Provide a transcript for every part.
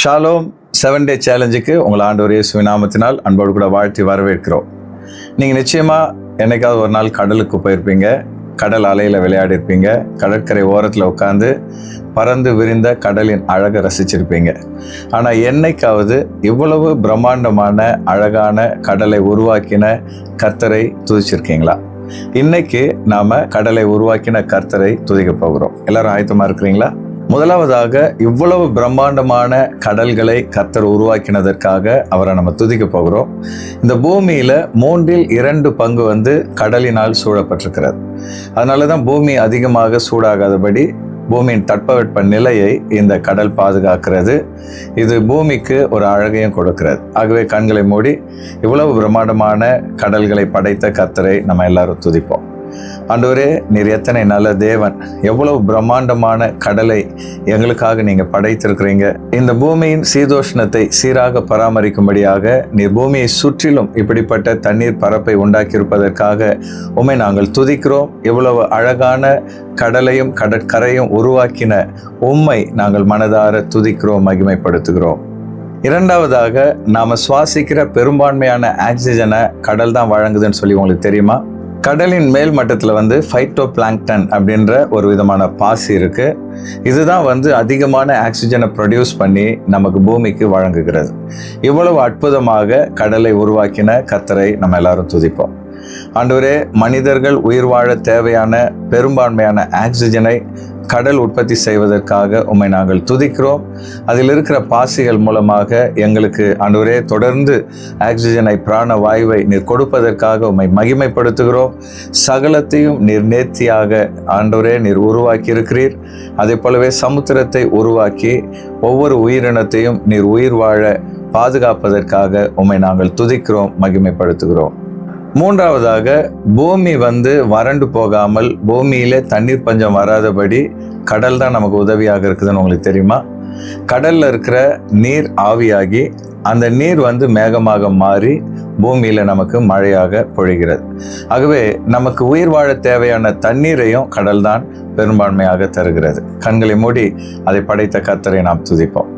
Shalom 7 டே சேலஞ்சுக்கு உங்கள் ஆண்டவர் இயேசுவின் நாமத்தினால் அன்போடு கூட வாழ்த்தி வரவேற்கிறோம். நீங்கள் நிச்சயமாக என்னைக்காவது ஒரு நாள் கடலுக்கு போயிருப்பீங்க, கடல் அலையில் விளையாடிருப்பீங்க, கடற்கரை ஓரத்தில் உட்காந்து பறந்து விரிந்த கடலின் அழகை ரசிச்சிருப்பீங்க. ஆனால் என்னைக்காவது இவ்வளவு பிரம்மாண்டமான அழகான கடலை உருவாக்கின கர்த்தரை துதிச்சிருக்கீங்களா? இன்னைக்கு நாம் கடலை உருவாக்கின கர்த்தரை துதிக்க போகிறோம். எல்லாரும் ஆயத்தமாக இருக்கிறீங்களா? முதலாவதாக, இவ்வளவு பிரம்மாண்டமான கடல்களை கர்த்தர் உருவாக்கினதற்காக அவரை நம்ம துதிக்க போகிறோம். இந்த பூமியில் 2 பங்கு கடலினால் சூழப்பட்டிருக்கிறது. அதனால தான் பூமி அதிகமாக சூடாகாதபடி பூமியின் தட்பவெட்ப நிலையை இந்த கடல் பாதுகாக்கிறது. இது பூமிக்கு ஒரு அழகையும் கொடுக்கிறது. ஆகவே கண்களை மூடி இவ்வளவு பிரம்மாண்டமான கடல்களை படைத்த கர்த்தரை நம்ம எல்லாரும் துதிப்போம். ஆண்டவரே, நீர் எத்தனை நல்ல தேவன்! எவ்வளவு பிரம்மாண்டமான கடலை எங்களுக்காக நீங்க படைத்திருக்கிறீங்க. இந்த பூமியின் சீதோஷ்ணத்தை சீராக பராமரிக்கும்படியாக நீர் பூமியை சுற்றிலும் இப்படிப்பட்ட தண்ணீர் பரப்பை உண்டாக்கியிருப்பதற்காக உம்மை நாங்கள் துதிக்கிறோம். இவ்வளவு அழகான கடலையும் கடற்கரையும் உருவாக்கின உம்மை நாங்கள் மனதார துதிக்கிறோம், மகிமைப்படுத்துகிறோம். இரண்டாவதாக, நாம சுவாசிக்கிற பெரும்பான்மையான ஆக்சிஜனை கடல் தான் வழங்குதுன்னு சொல்லி உங்களுக்கு தெரியுமா? கடலின் மேல் மட்டத்தில் ஃபைட்டோ பிளாங்க்டன் அப்படின்ற ஒரு விதமான பாசி இருக்கு. இதுதான் அதிகமான ஆக்சிஜனை ப்ரொடியூஸ் பண்ணி நமக்கு பூமிக்கு வழங்குகிறது. இவ்வளவு அற்புதமாக கடலை உருவாக்கின கர்த்தரை நம்ம எல்லாரும் துதிப்போம். ஆண்டவரே, மனிதர்கள் உயிர் வாழ தேவையான பெரும்பான்மையான ஆக்சிஜனை கடல் உற்பத்தி செய்வதற்காக உம்மை நாங்கள் துதிக்கிறோம். அதில் இருக்கிற பாசிகள் மூலமாக எங்களுக்கு ஆண்டவரே தொடர்ந்து ஆக்சிஜனை, பிராண வாயுவை நீர் கொடுப்பதற்காக உம்மை மகிமைப்படுத்துகிறோம். சகலத்தையும் நீர் நேர்த்தியாக ஆண்டவரே நீர் உருவாக்கி இருக்கிறீர். அதே போலவே சமுத்திரத்தை உருவாக்கி ஒவ்வொரு உயிரினத்தையும் நீர் உயிர் வாழ பாதுகாப்பதற்காக உம்மை நாங்கள் துதிக்கிறோம், மகிமைப்படுத்துகிறோம். மூன்றாவதாக, பூமி வறண்டு போகாமல் பூமியிலே தண்ணீர் பஞ்சம் வராதபடி கடல் தான் நமக்கு உதவியாக இருக்குதுன்னு உங்களுக்கு தெரியுமா? கடல்ல இருக்கிற நீர் ஆவியாகி அந்த நீர் மேகமாக மாறி பூமியில நமக்கு மழையாக பொழிகிறது. ஆகவே நமக்கு உயிர் வாழ தேவையான தண்ணீரையும் கடல் தான் பெரும்பான்மையாக தருகிறது. கண்களை மூடி அதை படைத்த கர்த்தரை நாம் துதிப்போம்.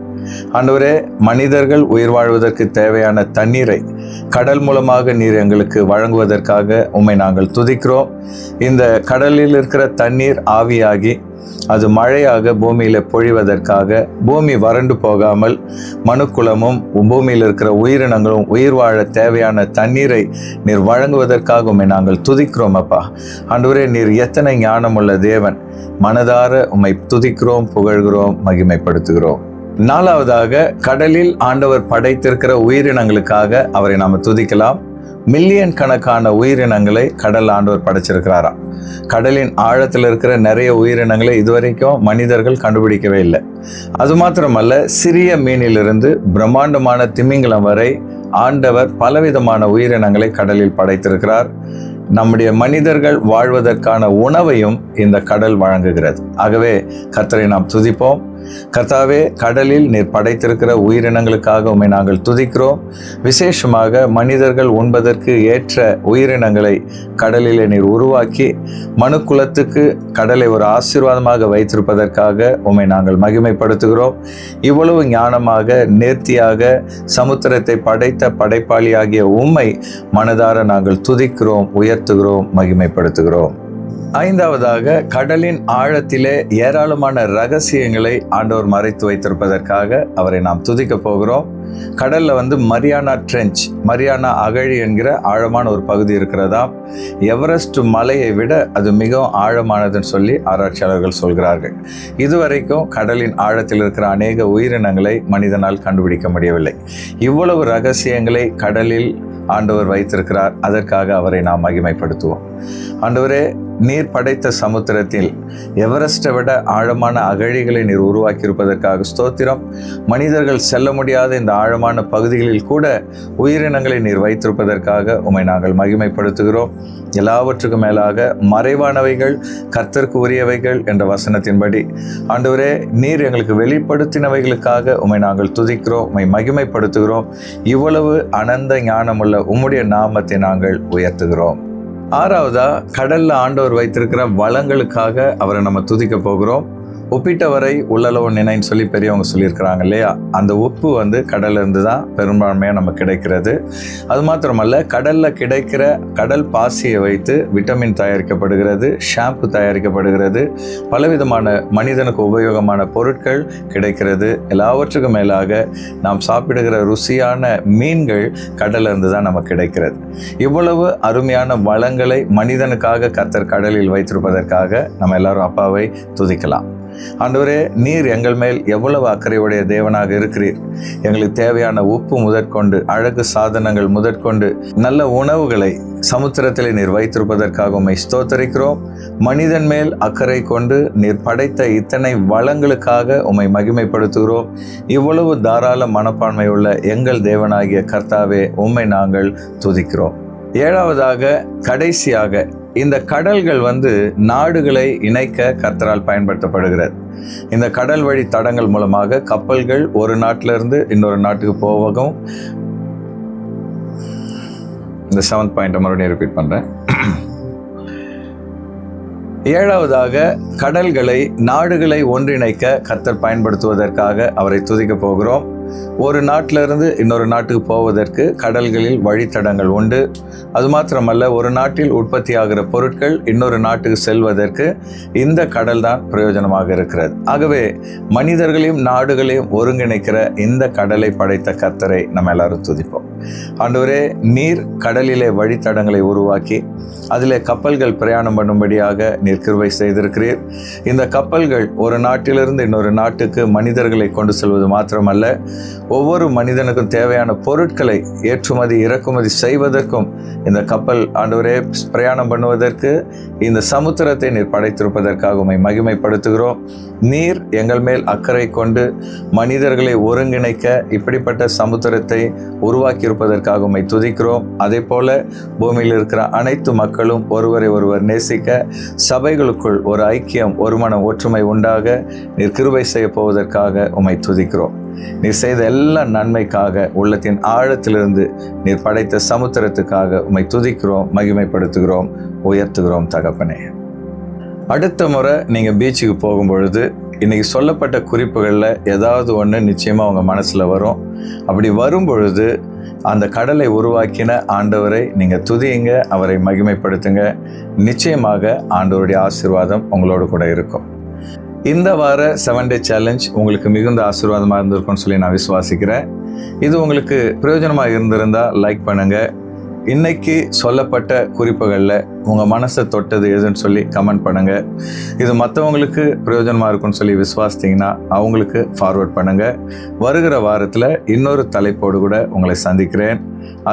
ஆண்டவரே, மனிதர்கள் உயிர் வாழ்வதற்கு தேவையான தண்ணீரை கடல் மூலமாக நீர் எங்களுக்கு வழங்குவதற்காக உம்மை நாங்கள் துதிக்கிறோம். இந்த கடலில் இருக்கிற தண்ணீர் ஆவியாகி அது மழையாக பூமியில பொழிவதற்காக பூமி வறண்டு போகாமல் மனுக்குலமும் பூமியில் இருக்கிற உயிரினங்களும் உயிர் வாழ தேவையான தண்ணீரை நீர் வழங்குவதற்காக உம்மை நாங்கள் துதிக்கிறோம். அப்பா ஆண்டவரே, நீர் எத்தனை ஞானமுள்ள தேவன்! மனதார உம்மை துதிக்கிறோம், புகழ்கிறோம், மகிமைப்படுத்துகிறோம். நாலாவதாக, கடலில் ஆண்டவர் படைத்திருக்கிற உயிரினங்களுக்காக அவரை நாம் துதிக்கலாம். மில்லியன் கணக்கான உயிரினங்களை கடல் ஆண்டவர் படைச்சிருக்கிறாராம். கடலின் ஆழத்தில் இருக்கிற நிறைய உயிரினங்களை இதுவரைக்கும் மனிதர்கள் கண்டுபிடிக்கவே இல்லை. அது மாத்திரமல்ல, சிறிய மீனிலிருந்து பிரம்மாண்டமான திமிங்கலம் வரை ஆண்டவர் பலவிதமான உயிரினங்களை கடலில் படைத்திருக்கிறார். நம்முடைய மனிதர்கள் வாழ்வதற்கான உணவையும் இந்த கடல் வழங்குகிறது. ஆகவே கர்த்தரை நாம் துதிப்போம். கர்த்தாவே, கடலில் நீர் படைத்திருக்கிற உயிரினங்களுக்காக உம்மை நாங்கள் துதிக்கிறோம். விசேஷமாக மனிதர்கள் உண்பதற்கு ஏற்ற உயிரினங்களை கடலிலே நீர் உருவாக்கி மனுக்குலத்துக்கு கடலை ஒரு ஆசீர்வாதமாக வைத்திருப்பதற்காக உம்மை நாங்கள் மகிமைப்படுத்துகிறோம். இவ்வளவு ஞானமாக நேர்த்தியாக சமுத்திரத்தை படைத்த படைப்பாளியாகிய உம்மை மனதார நாங்கள் துதிக்கிறோம், உயர்த்துகிறோம், மகிமைப்படுத்துகிறோம். ஐந்தாவதாக, கடலின் ஆழத்திலே ஏராளமான ரகசியங்களை ஆண்டவர் மறைத்து வைத்திருப்பதற்காக அவரை நாம் துதிக்க போகிறோம். கடல்ல மரியானா ட்ரெஞ்ச், மரியானா அகழி என்கிற ஆழமான ஒரு பகுதி இருக்கிறதாம். எவரெஸ்ட் மலையை விட அது மிகவும் ஆழமானதுன்னு சொல்லி ஆராய்ச்சியாளர்கள் சொல்கிறார்கள். இதுவரைக்கும் கடலின் ஆழத்தில் இருக்கிற அநேக உயிரினங்களை மனிதனால் கண்டுபிடிக்க முடியவில்லை. இவ்வளவு ரகசியங்களை கடலில் ஆண்டவர் வைத்திருக்கிறார். அதற்காக அவரை நாம் மகிமைப்படுத்துவோம். ஆண்டவரே, நீர் படைத்த சமுத்திரத்தில் எவரெஸ்ட்டை விட ஆழமான அகழிகளை நீர் உருவாக்கியிருப்பதற்காக ஸ்தோத்திரம். மனிதர்கள் செல்ல முடியாத இந்த ஆழமான பகுதிகளில் கூட உயிரினங்களை நீர் வைத்திருப்பதற்காக உம்மை நாங்கள் மகிமைப்படுத்துகிறோம். எல்லாவற்றுக்கும் மேலாக மறைவானவைகள் கர்த்தருக்கு உரியவைகள் என்ற வசனத்தின்படி ஆண்டவரே, நீர் எங்களுக்கு வெளிப்படுத்தினவைகளுக்காக உம்மை நாங்கள் துதிக்கிறோம், உம்மை மகிமைப்படுத்துகிறோம். இவ்வளவு அனந்த ஞானமுள்ள உம்முடைய நாமத்தை நாங்கள் உயர்த்துகிறோம். ஆறாவதா, கடல்ல ஆண்டவர் வைத்திருக்கிற வளங்களுக்காக அவரை நம்ம துதிக்க போகிறோம். உப்பிட்டவரை உள்ளளவு நினைன்னு சொல்லி பெரியவங்க சொல்லியிருக்கிறாங்க இல்லையா? அந்த உப்பு வந்து கடல்ல இருந்து தான் பெரும்பான்மையாக நம்ம கிடைக்கிறது. அது மாத்திரமல்ல, கடலில் கிடைக்கிற கடல் பாசியை வைத்து விட்டமின் தயாரிக்கப்படுகிறது, ஷாம்பு தயாரிக்கப்படுகிறது, பலவிதமான மனிதனுக்கு உபயோகமான பொருட்கள் கிடைக்கிறது. எல்லாவற்றுக்கும் மேலாக நாம் சாப்பிடுகிற ருசியான மீன்கள் கடல்ல இருந்து தான் நமக்கு கிடைக்கிறது. இவ்வளவு அருமையான வளங்களை மனிதனுக்காக கர்த்தர் கடலில் வைத்திருப்பதற்காக நம்ம எல்லாரும் அப்பாவை துதிக்கலாம். ஆண்டவரே, நீர் எங்கள் மேல் எவ்வளவு அக்கறையுடைய தேவனாக இருக்கிறீர். எங்களுக்கு தேவையான உப்பு முதற்கொண்டு, அழகு சாதனங்கள் முதற்கொண்டு, நல்ல உணவுகளை சமுத்திரத்திலே நீர் வைத்திருப்பதற்காக உம்மை ஸ்தோத்தரிக்கிறோம். மனிதன் மேல் அக்கறை கொண்டு நீர் படைத்த இத்தனை வளங்களுக்காக உம்மை மகிமைப்படுத்துகிறோம். இவ்வளவு தாராள மனப்பான்மை உள்ள எங்கள் தேவனாகிய கர்த்தாவே, உம்மை நாங்கள் துதிக்கிறோம். ஏழாவதாக, கடைசியாக, இந்த கடல்கள் வந்து நாடுகளை இணைக்க கர்த்தரால் பயன்படுத்தப்படுகிறது. இந்த கடல் வழி தடங்கள் மூலமாக கப்பல்கள் ஒரு நாட்டிலிருந்து இன்னொரு நாட்டுக்கு போகவும், இந்த 7th பாயிண்ட் மறுபடியும் ரிப்பீட் பண்றேன். ஏழாவதாக, கடல்களை நாடுகளை ஒன்றிணைக்க கர்த்தர் பயன்படுத்துவதற்காக அவரை துதிக்க போகிறோம். ஒரு நாட்டிலிருந்து இன்னொரு நாட்டுக்கு போவதற்கு கடல்களில் வழித்தடங்கள் உண்டு. அது மாத்திரமல்ல, ஒரு நாட்டில் உற்பத்தி ஆகிற பொருட்கள் இன்னொரு நாட்டுக்கு செல்வதற்கு இந்த கடல் தான் பிரயோஜனமாக இருக்கிறது. ஆகவே மனிதர்களையும் நாடுகளையும் ஒருங்கிணைக்கிற இந்த கடலை படைத்த கர்த்தரை நம்ம எல்லாரும் துதிப்போம். ஆண்டவரே, நீர் கடலிலே வழித்தடங்களை உருவாக்கி அதிலே கப்பல்கள் பிரயாணம் பண்ணும்படியாக நீர் கிருபை செய்திருக்கிறீர். இந்த கப்பல்கள் ஒரு நாட்டிலிருந்து இன்னொரு நாட்டுக்கு மனிதர்களை கொண்டு செல்வது மாத்திரமல்ல, ஒவ்வொரு மனிதனுக்கும் தேவையான பொருட்களை ஏற்றுமதி இறக்குமதி செய்வதற்கும் இந்த கப்பல் ஆண்டவரே பிரயாணம் பண்ணுவதற்கு இந்த சமுத்திரத்தை நீர் படைத்திருப்பதற்காக உம்மை மகிமைப்படுத்துகிறோம். நீர் எங்கள் மேல் அக்கறை கொண்டு மனிதர்களை ஒருங்கிணைக்க இப்படிப்பட்ட சமுத்திரத்தை உருவாக்கி இருப்பதற்காக உம்மை துதிக்கிறோம். அதே போல பூமியில் இருக்கிற அனைத்து மக்களும் ஒருவரை ஒருவர் நேசிக்க, சபைகளுக்குள் ஒரு ஐக்கியம், ஒரு மனம், ஒற்றுமை உண்டாக நீர் கிருபை செய்ய போவதற்காக உம்மை துதிக்கிறோம். நீர் செய்த எல்லா நன்மைக்காக, உள்ளத்தின் ஆழத்திலிருந்து நீர் படைத்த சமுத்திரத்துக்காக உம்மை துதிக்கிறோம், மகிமைப்படுத்துகிறோம், உயர்த்துகிறோம் தகப்பனே. அடுத்த முறை நீங்கள் பீச்சுக்கு போகும்பொழுது இன்றைக்கி சொல்லப்பட்ட குறிப்புகளில் ஏதாவது ஒன்று நிச்சயமாக உங்கள் மனசில் வரும். அப்படி வரும்பொழுது அந்த கடலை உருவாக்கின ஆண்டவரை நீங்கள் துதியுங்க, அவரை மகிமைப்படுத்துங்க. நிச்சயமாக ஆண்டவருடைய ஆசீர்வாதம் உங்களோடு கூட இருக்கும். இந்த வார 7 டே சேலஞ்ச் உங்களுக்கு மிகுந்த ஆசீர்வாதமாக இருந்திருக்கும்னு சொல்லி நான் விசுவாசிக்கிறேன். இது உங்களுக்கு பிரயோஜனமாக இருந்திருந்தால் லைக் பண்ணுங்கள். இன்னைக்கு சொல்லப்பட்ட குறிப்புகளில் உங்கள் மனசை தொட்டது எதுன்னு சொல்லி கமெண்ட் பண்ணுங்கள். இது மற்றவங்களுக்கு பிரயோஜனமாக இருக்கும்னு சொல்லி விசுவாசித்தீங்கன்னா அவங்களுக்கு ஃபார்வர்ட் பண்ணுங்கள். வருகிற வாரத்தில் இன்னொரு தலைப்போடு கூட உங்களை சந்திக்கிறேன்.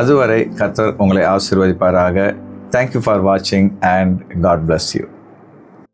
அதுவரை கர்த்தர் உங்களை ஆசீர்வதிப்பாராக. தேங்க்யூ ஃபார் வாட்சிங் அண்ட் காட் பிளஸ் யூ.